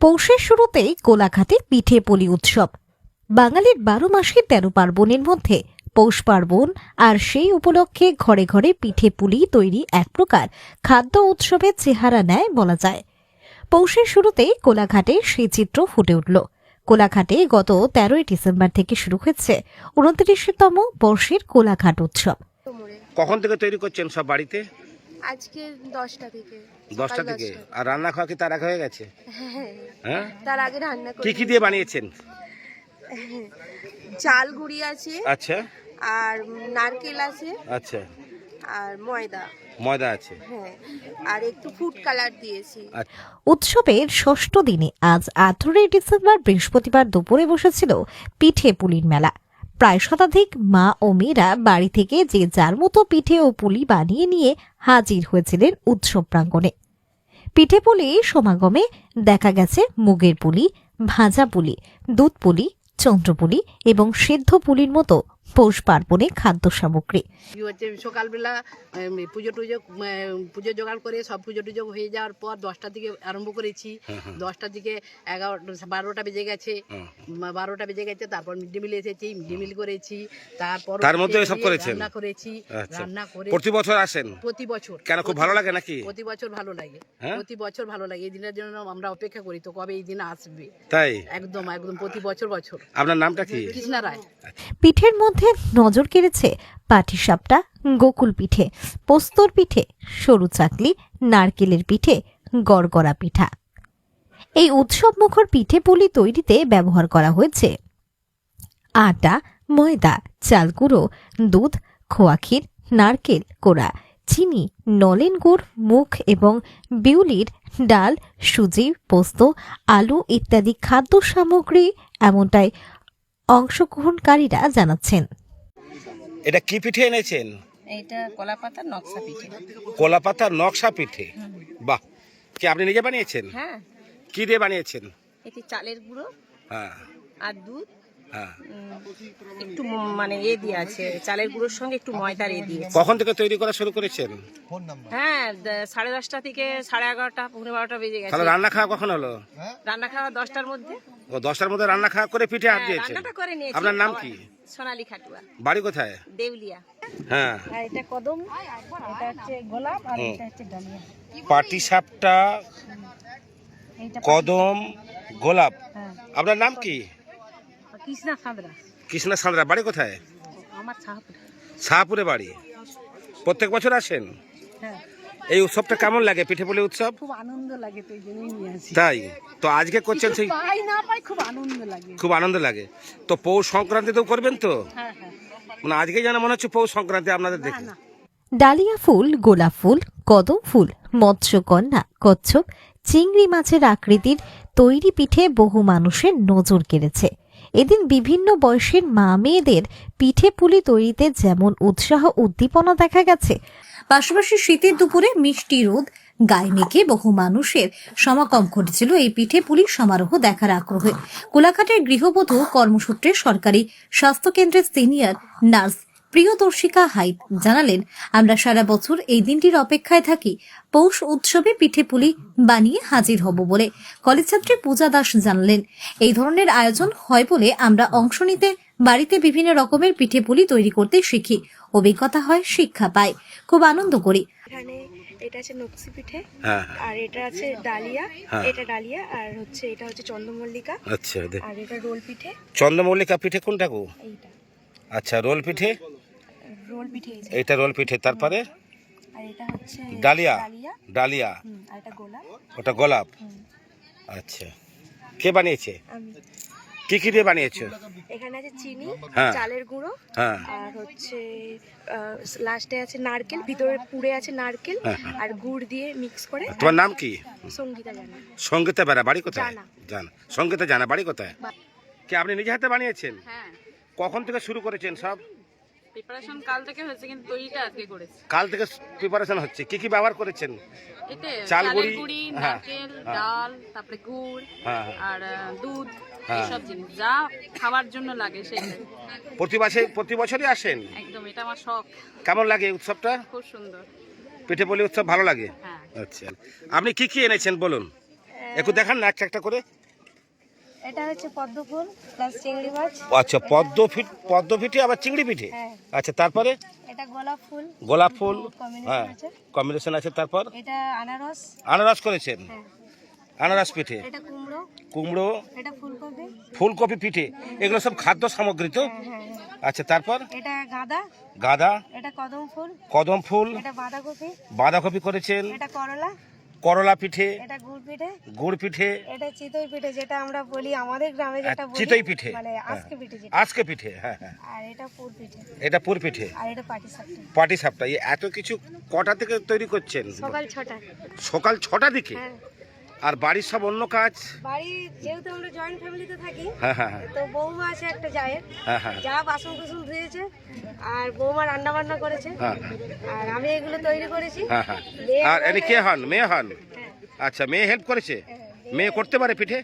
পৌষের শুরুতেই কোলাঘাটে পিঠে পুলি উৎসব। বাঙালির 12 মাসে 13 পার্বণের মধ্যে পৌষ পার্বণ, আর সেই উপলক্ষে ঘরে ঘরে পিঠে পুলি তৈরি এক প্রকার খাদ্য উৎসবের চেহারা নেয় বলা যায়। পৌষের শুরুতেই কোলাঘাটে সেই চিত্র ফুটে উঠল। কোলাঘাটে গত 13ই ডিসেম্বর থেকে শুরু হয়েছে 29তম বর্ষের কোলাঘাট উৎসব। কখন থেকে তৈরি করছেন সব বাড়িতে? আজকে 10টা থেকে। 10টা থেকে। আর রান্না খাওয়া কি তার আগে হয়ে গেছে? হ্যাঁ, তার আগে রান্না করি। কি দিয়ে বানিয়েছেন? চাল গুঁড়ি আছে, আচ্ছা আর নারকেল আছে, আচ্ছা, আর ময়দা আছে, হ্যাঁ, আর একটু ফুড কালার দিয়েছি। উৎসবের ষষ্ঠ দিনে আজ 18ই ডিসেম্বর বৃহস্পতিবার দুপুরে বসেছিল পিঠে পুলির মেলা। প্রায় শতাধিক মা ও মেয়েরা বাড়ি থেকে যে যার মতো পিঠে ও পুলি বানিয়ে নিয়ে হাজির হয়েছিলেন উৎসব প্রাঙ্গণে। পিঠে পুলি সমাগমে দেখা গেছে মুগের পুলি, ভাজা পুলি, দুধ পুলি, চন্দ্রপুলি এবং সেদ্ধ পুলির মতো পৌষ পার্বণে খাদ্য সামগ্রী। সকালবেলা পুজো জোগাড় করে সব পুজো টুজো হয়ে যাওয়ার পর 10টার দিকে আরম্ভ করেছি। 10টার দিকে 12টা বেজে গেছে, 12টা বেজে গেছে। তারপর মিড ডে মিল এসেছি, মিড ডে মিল করেছি। তারপর তার মধ্যে সব করেছেন? রান্না করেছি। রান্না করে প্রতি বছর আসেন? প্রতি বছর। কেন, খুব ভালো লাগে নাকি? প্রতি বছর ভালো লাগে, প্রতি বছর ভালো লাগে। এই দিনের জন্য আমরা অপেক্ষা করি তো কবে এই দিন আসবে। তাই একদম একদম প্রতি বছর। আপনার নামটা কি? কৃষ্ণা রায়। পিঠের মধ্যে নজর কেড়েছে পাটিসাপটা, গোকুল পিঠে, পোস্তর পিঠে, সরু চাকলি, নারকেলের পিঠে, গড়গড়া পিঠা। এই উৎসব মুখর পিঠে পুলি তৈরিতে ব্যবহার করা হয়েছে আটা, ময়দা, চাল গুঁড়ো, দুধ, খোয়া ক্ষীর, নারকেল কোড়া, চিনি, নলেন গুড়, মুখ এবং বিউলির ডাল, সুজি, পোস্ত, আলু ইত্যাদি খাদ্য সামগ্রী, এমনটাই অংশগ্রহণকারীরা জানাচ্ছেন। এটা কি পিঠে এনেছেন? এইটা কলাপাতার নকশা পিঠে। কলাপাতার নকশা পিঠে, বাহ! কি আপনি নিজে বানিয়েছেন? হ্যাঁ, কি দিয়ে বানিয়েছেন? এটি চালের গুঁড়ো, হ্যাঁ আর দুধ, হ্যাঁ। একটু মানে দিয়ে আছে, চালের গুঁড়োর সঙ্গে একটু ময়দার দিয়েছে। কখন থেকে তৈরি করা শুরু করেছেন? হ্যাঁ, 10:30 থেকে 11:30, 12:15 বেজে গেছে। তাহলে রান্না খাওয়া কখন হলো? রান্না খাওয়া 10টার মধ্যে। ও 10টার মধ্যে রান্না খাওয়া করে পিঠে হাত দিয়েছেন? রান্নাটা করে নিয়েছি। আপনার নাম কি? সোনালী খাটুয়া। বাড়ি কোথায়? দেউলিয়া। হ্যাঁ, আর এটা কদম, এটা হচ্ছে গোলাপ, আর এটা হচ্ছে ডালিয়া। পাটিসাপটা, কদম, গোলাপ। হ্যাঁ। আপনার নাম কি? কৃষ্ণা সাঁতরা। কৃষ্ণা সাঁতরা। বাড়ি কোথায়? আমার শাহপুর। শাহপুরে বাড়ি। প্রত্যেক বছর আসেন? হ্যাঁ, এই উৎসবটা কেমন লাগে, পিঠে পুলি উৎসব? খুব আনন্দ লাগে, তো এই জন্যই নিয়ে আসি। তাই তো আজকে করছেন? সেই পাই না পাই খুব আনন্দ লাগে। খুব আনন্দ লাগে। তো পৌষ সংক্রান্তিতেও করবেন তো? হ্যাঁ হ্যাঁ। মানে আজকে যেন মনে হচ্ছে পৌষ সংক্রান্তি আপনাদের দেখে। ডালিয়া ফুল, গোলাপ ফুল, কদম ফুল, মৎস্যকন্যা, কচ্ছপ, চিংড়ি মাছের আকৃতির তৈরি পিঠে বহু মানুষের নজর কেড়েছে। এদিন বিভিন্ন বয়সের মা মেয়েদের পিঠে পুলি তৈরিতে যেমন উৎসাহ উদ্দীপনা দেখা গেছে, পাশাপাশি শীতের দুপুরে মিষ্টি রোদ গায়ে মেখে বহু মানুষের সমাগম ঘটেছিল এই পিঠে পুলির সমারোহ দেখার আগ্রহে। কোলাঘাটের গৃহবধূ কর্মসূত্রে সরকারি স্বাস্থ্যকেন্দ্রের সিনিয়র নার্স প্রিয়দর্শিকা হাইত জানালেন, আমরা সারা বছর এই দিনটির অপেক্ষায় থাকি। পৌষ উৎসবে পিঠে পুলি বানিয়ে হাজির হব বলে কলেজ ছাত্রী পূজা দাস জানালেন, এই ধরনের আয়োজন হয় বলে আমরা অংশ নিতে বাড়িতে বিভিন্ন রকমের পিঠে পুলি তৈরি করতে শিখি, অভিজ্ঞতা হয়, শিক্ষা পাই, খুব আনন্দ করি। এখানে এটা আছে নকশি পিঠে, হ্যাঁ, আর এটা আছে ডালিয়া, হ্যাঁ। এটা ডালিয়া, আর হচ্ছে এটা হচ্ছে চন্দ্রমল্লিকা, আচ্ছা। আর এটা রোল পিঠে। চন্দ্রমল্লিকা পিঠে কোনটা গো? এইটা আচ্ছা, রোল পিঠে। রোল পিঠে, এইটা রোল পিঠে। তারপরে আর এটা হচ্ছে ডালিয়া। ডালিয়া, আর এটা গোলাপ। ওটা গোলাপ। আচ্ছা, কে বানিয়েছে? আমি। কি কি দিয়ে বানিয়েছো? এখানে আছে চিনি, হ্যাঁ। চালের গুঁড়ো, হ্যাঁ, আর হচ্ছে লাস্টে আছে নারকেল, ভিতরে পুরে আছে নারকেল, হ্যাঁ। আর গুড় দিয়ে মিক্স করে। তোমার নাম কি? সঙ্গীতা জানা। সঙ্গীতা বেড়া। বাড়ি কোথায়? জানা। জানা। সঙ্গীতা জানা। বাড়ি কোথায়? কি আপনি নিজে হাতে বানিয়েছেন? হ্যাঁ, কখন থেকে শুরু করেছেন সব? প্রিপারেশন কাল থেকে হয়েছে, কিন্তু তৈরিটা আজকে করেছি। কাল থেকে প্রিপারেশন হচ্ছে। কি কি ব্যবহার করেছেন? এতে চাল চালের গুঁড়ি, গুঁড়ি, হ্যাঁ, নারকেল, হ্যাঁ। ডাল, তারপরে গুড়, হ্যাঁ, আর দুধ, হ্যাঁ। এইসব জিনিস যা খাবার জন্য লাগে সেটাই। প্রতি বছরই আসেন? একদম, এটা আমার শখ। কেমন লাগে এই উৎসবটা? খুব সুন্দর। পিঠে পুলি উৎসব ভালো লাগে? হ্যাঁ। আচ্ছা, আপনি কি কি এনেছেন বলুন? একটু দেখান না একটা একটা করে। এটা হচ্ছে পদ্ম ফুল প্লাস চিংড়ি মাছ। আচ্ছা, পদ্ম পিঠে আবার চিংড়ি পিঠে। হ্যাঁ। আচ্ছা, তারপরে এটা গোলাপ ফুল। গোলাপ ফুল, কম্বিনেশন হ্যাঁ আছে। কম্বিনেশন আছে। তারপর এটা আনারস। আনারস করেছেন, হ্যাঁ। আনারস পিঠে, এটা কুমড়ো। কুমড়ো, এটা ফুলকপি। ফুলকপি পিঠে, এগুলো সব খাদ্য সামগ্রী তো। হ্যাঁ হ্যাঁ হ্যাঁ। আচ্ছা, তারপর এটা গাঁদা। গাঁদা, এটা কদম ফুল। কদম ফুল, এটা বাঁধাকপি। বাঁধাকপি করেছেন, এটা করলা। করলা পিঠে, এটা গুড় পিঠে। গুড় পিঠে, এটা চিতই পিঠে, যেটা আমরা বলি আমাদের গ্রামে যেটা বলি চিতই পিঠে, মানে হ্যাঁ। আজকে পিঠে যেটা। আজকে পিঠে, হ্যাঁ হ্যাঁ। আর এটা পুর পিঠে। এটা পুর পিঠে, আর এটা পাটি সাপটা। পাটি সাপটা। এই এত কিছু কটা থেকে তৈরি করছেন? সকাল 6টা। সকাল 6টা দিকে। হ্যাঁ। আর বাড়ির সব অন্য কাজ? বাড়ি যেহেতু আমরা জয়েন্ট ফ্যামিলিতে থাকি, হ্যাঁ হ্যাঁ হ্যাঁ তো বৌমা আছে একটা জায়ের, হ্যাঁ হ্যাঁ যা বাসন কুসন ধুয়েছে, আর বৌমা রান্না বান্না করেছে, হ্যাঁ আর আমি এগুলো তৈরি করেছি। হ্যাঁ হ্যাঁ। মেয়ে আর এনে কে হন? মেয়ে হন? হ্যাঁ। আচ্ছা, মেয়ে হেল্প করেছে? মেয়ে করতে পারে পিঠে?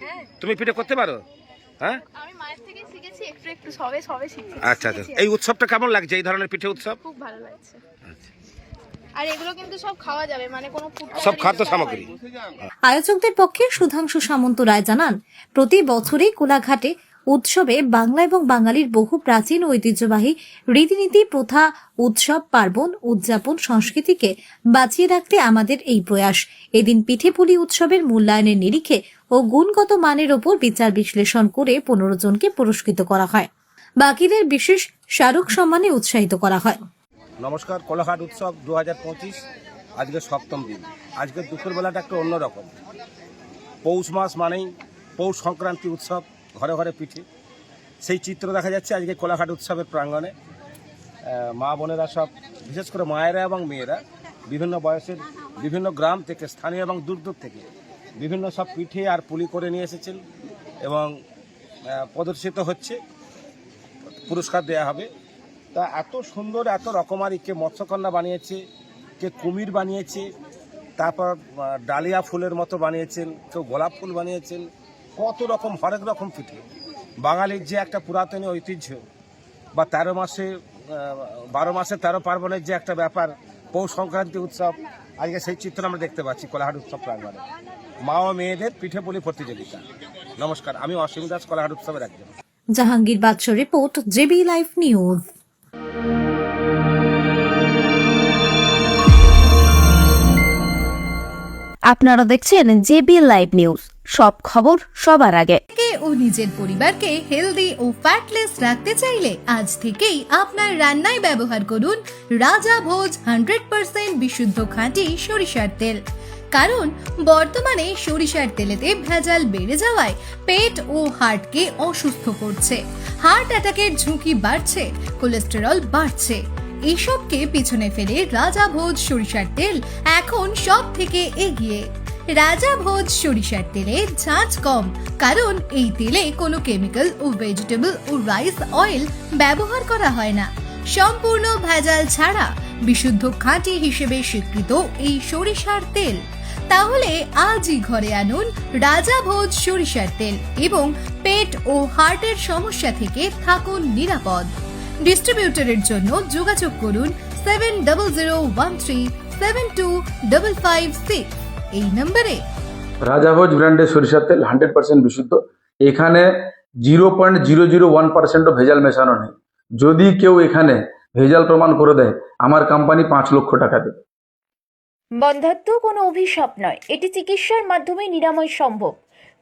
হ্যাঁ। তুমি পিঠে করতে পারো? হ্যাঁ। আমি মায়ের থেকে শিখেছি, একটু একটু সবে সবে শিখেছি। আচ্ছা আচ্ছা। এই উৎসবটা কেমন লাগছে, এই ধরনের পিঠে উৎসব? খুব ভালো লাগছে। আর এগুলো কিন্তু সব খাওয়া যাবে, মানে কোনো ফুড সব খাদ্য সামগ্রী। আয়োজকদের পক্ষে সুধাংশু সামন্ত রায় জানান, প্রতি বছরই কোলাঘাটে উৎসবে বাংলা এবং বাঙালির বহু প্রাচীন ঐতিহ্যবাহী রীতিনীতি, প্রথা, উৎসব, পার্বণ, উদযাপন সংস্কৃতিকে বাঁচিয়ে রাখতে আমাদের এই প্রয়াস। এদিন পিঠেপুলি উৎসবের মূল্যায়নের নিরিখে ও গুণগত মানের ওপর বিচার বিশ্লেষণ করে 15 জনকে পুরস্কৃত করা হয়। বাকিদের বিশেষ স্মারক সম্মানে উৎসাহিত করা হয়। নমস্কার। কোলাঘাট উৎসব 2025 আজকে 7ম দিন। আজকের দুপুরবেলাটা একটু অন্যরকম। পৌষ মাস মানেই পৌষ সংক্রান্তি উৎসব, ঘরে ঘরে পিঠে, সেই চিত্র দেখা যাচ্ছে আজকে কোলাঘাট উৎসবের প্রাঙ্গণে। মা বোনেরা সব, বিশেষ করে মায়েরা এবং মেয়েরা বিভিন্ন বয়সের, বিভিন্ন গ্রাম থেকে, স্থানীয় এবং দূর দূর থেকে বিভিন্ন সব পিঠে আর পুলি করে নিয়ে এসেছেন এবং প্রদর্শিত হচ্ছে, পুরস্কার দেওয়া হবে। তা এত সুন্দর, এত রকমারি, কে মৎস্যকন্যা বানিয়েছে, কে কুমির বানিয়েছে, তারপর ডালিয়া ফুলের মতো বানিয়েছেন, কেউ গোলাপ ফুল বানিয়েছেন, কত রকম, হরেক রকম পিঠে। বাঙালির যে একটা পুরাতন ঐতিহ্য বা 12 মাসে 13 পার্বণের যে একটা ব্যাপার, পৌষ সংক্রান্তি উৎসব, আজকে সেই চিত্র আমরা দেখতে পাচ্ছি কোলাঘাট উৎসব প্রাঙ্গণে। মা ও মেয়েদের পিঠে পুলি প্রতিযোগিতা। নমস্কার, আমি অসীম দাস, কোলাঘাট উৎসবের একজন। জাহাঙ্গীর বাদশা রিপোর্ট, জেবি লাইভ নিউজ। আপনারা দেখছেন জেবি লাইভ নিউজ, সব খবর সবার আগে। ও নিজের পরিবারকে হেলদি ও ফ্যাটলেস রাখতে চাইলে আজ থেকেই আপনার রান্নায় ব্যবহার করুন রাজা ভোজ 100% বিশুদ্ধ খাঁটি সরিষার তেল। কারণ বর্তমানে সরিষার তেলেতে ভেজাল বেড়ে যাওয়ায় পেট ও হার্টকে অসুস্থ করছে, হার্ট অ্যাটাকের ঝুঁকি বাড়ছে, কোলেস্টেরল বাড়ছে। এসবকে পিছনে ফেলে রাজা ভোজ সরিষার তেল এখন সব থেকে এগিয়ে। রাজা ভোজ সরিষার তেলে ঝাঁঝ কম, কারণ এই তেলে কোনো কেমিক্যাল ও ভেজিটেবল ও রাইস অয়েল ব্যবহার করা হয় না। সম্পূর্ণ ভেজাল ছাড়া বিশুদ্ধ খাঁটি হিসেবে স্বীকৃত এই সরিষার তেল। তাহলে আজই ঘরে আনুন রাজা ভোজ সরিষার তেল এবং পেট ও হার্টের সমস্যা থেকে থাকুন নিরাপদ। ডিস্ট্রিবিউটরের জন্য যোগাযোগ করুন 7013725556 এই নম্বরে। রাজাভোজ ব্র্যান্ডের সরিষার তেল 100% বিশুদ্ধ। এখানে 0.001% ভেজাল মেশানো নেই। যদি কেউ এখানে ভেজাল প্রমাণ করে দেয়, আমার কোম্পানি 5 লক্ষ টাকা দেবে। বন্ধ্যাত্ব কোনো অভিশাপ নয়, এটি চিকিৎসার মাধ্যমে নিরাময় সম্ভব।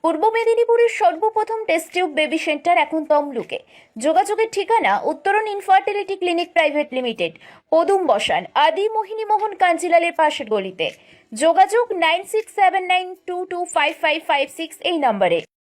পূর্ব মেদিনীপুরের সর্বপ্রথম টেস্ট টিউব বেবি সেন্টার এখন তমলুকে। যোগাযোগের ঠিকানা উত্তরণ ইনফার্টিলিটি ক্লিনিক প্রাইভেট লিমিটেড, পদুম বসান, আদি মোহিনী মোহন কাঞ্জিলালের পাশের গলিতে। যোগাযোগ 9679225556 এই নম্বরে।